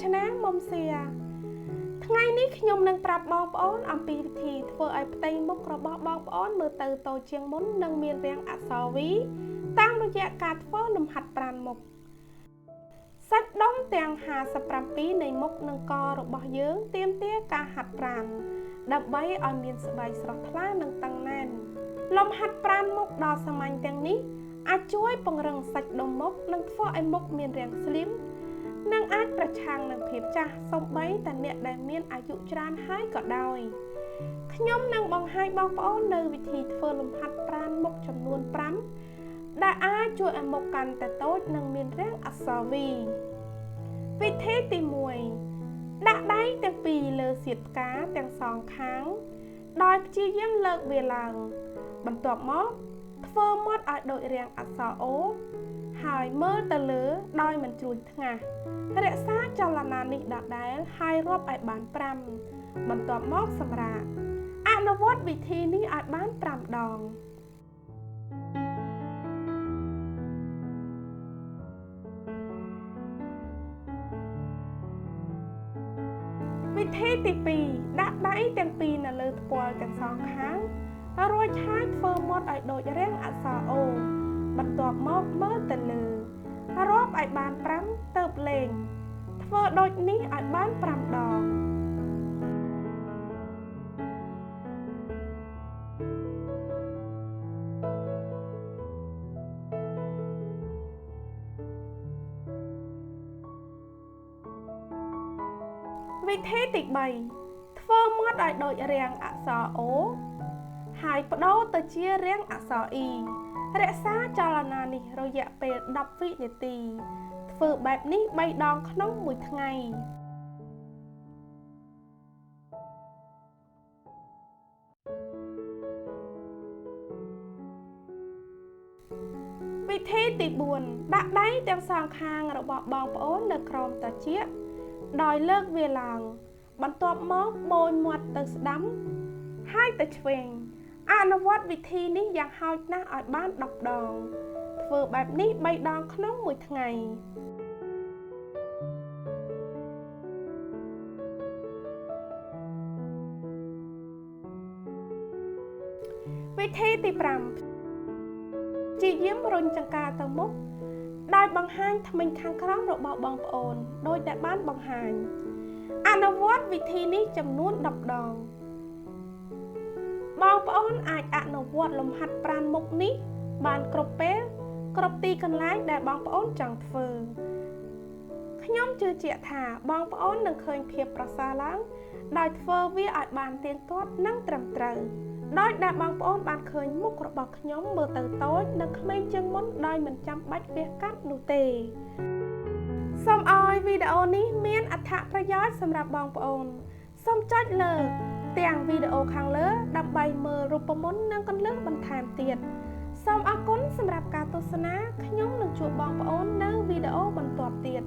ชนะมุมเสียថ្ងៃនេះខ្ញុំនឹងប្រាប់បងប្អូនអំពីវិធីធ្វើឲ្យផ្ទៃមុខរបស់បងប្អូនមើលទៅតូចជាងមុននិងមានរាងអក្សរ V តាមរយៈការធ្វើលំហាត់ប្រាណមុខសាច់ដុំទាំង57នៃមុខនិងករបស់យើងទាមទារការហាត់ប្រាណដើម្បីឲ្យមានស្បែកស្រស់ថ្លានិងតឹងណែនលំហាត់ប្រាណមុខដ៏សាមញ្ញទាំងនេះអាចជួយពង្រឹងសាច់ដុំមុខនិងធ្វើឲ្យមុខមានរាងស្លីមនិងអាចប្រឆាំងនឹងភាពចាស់សូម្បីតែអ្នកដែលមានអាយុច្រើនហើយក៏ដោយខ្ញុំនឹងបង្ហាញបងប្អូននៅវិធីធ្វើលំហាត់ប្រាណមុខចំនួន5ដែលអាចជួយឲ្យមុខកាន់តែតូចនិងមានរាងអក្សរ V វិធីទី1ដាក់ដៃទាំងពីរលើសៀតផ្កាទាំងសងខាងដោយព្យាយាមលើកវាឡើងបន្ទាប់មកធ្វើមាត់ឲ្យដូចរាងអក្សរ O ហើយមើលទៅលើដោយមិនជ្រួញថ្ងាសរក្សាចលនានេះដដែលហើយរាប់ឲ្យបាន5បន្ទាប់មកសម្រាកអនុវត្តវិធីនេះឲ្យបាន5ដងវិធីទី2ដាក់ដៃទាំងពីរនៅលើថ្ពាល់ទាំងសងខាងរួចហើយធ្វើមាត់ឲ្យដូចរាងអក្សរ O បន្ទាប់មកមើលទៅលើរាប់ឲ្យបាន5ទៅលេងធ្វើដូចនេះឲ្យបាន5ដងវិធីទី3ធ្វើមាត់ឲ្យដូចរាងអក្សរ O ហើយបដូរទៅជារាងអក្សរ E រក្សាចលនានេះរយៈពេល10វិនាទីធ្វើបែបនេះ3ដងក្នុងមួយថ្ងៃវិធីទី4ដាក់ដៃទាំងសងខាងរបស់បងប្អូននៅក្រោមត្រចៀកដោយលើកវាឡើងបន្ទាប់មកបូនមាត់ទៅស្ដាំហើយទៅឆ្វេងអនុវត្តវិធីនេះយ៉ាងហោចណាស់ឲ្យបាន10ដងធ្វើបែបនេះ3ដងក្នុងមួយថ្ងៃវិធីទី5ព្យាយាមរុញចង្កាទៅមុខដោយបង្ហាញធ្មេញខាងក្រោមរបស់បងប្អូនដោយដែលបានបង្ហាញអនុវត្តវិធីនេះចំនួន10ដងបងប្អូនអាចអនុវត្តលំហាត់ប្រាណមុខនេះបានគ្រប់ពេលគ្រប់ទីកន្លែងដែលបងប្អូនចង់ធ្វើខ្ញុំជឿជាក់ថាបងប្អូននឹងឃើញភាពប្រសើរឡើងដោយធ្វើវាឲ្យបានទៀងទាត់និងត្រឹមត្រូវដោយដែលបងប្អូនបានឃើញមុខរបស់ខ្ញុំមើលទៅតូចនិងក្មេងជាងមុនដោយមិនចាំបាច់វះកាត់នោះទេសូមឲ្យវីដេអូនេះមានអត្ថប្រយោជន៍សម្រាប់បងប្អូនសូមចុចលើទាំងវីដេអូខាងលើដើម្បីមើលរូបមន្តនិងគន្លឹះបន្ថែមទៀតសូមអរគុណសម្រាប់ការទស្សនាខ្ញុំនឹងជួបបងប្អូននៅវីដេអូបន្ទាប់ទៀត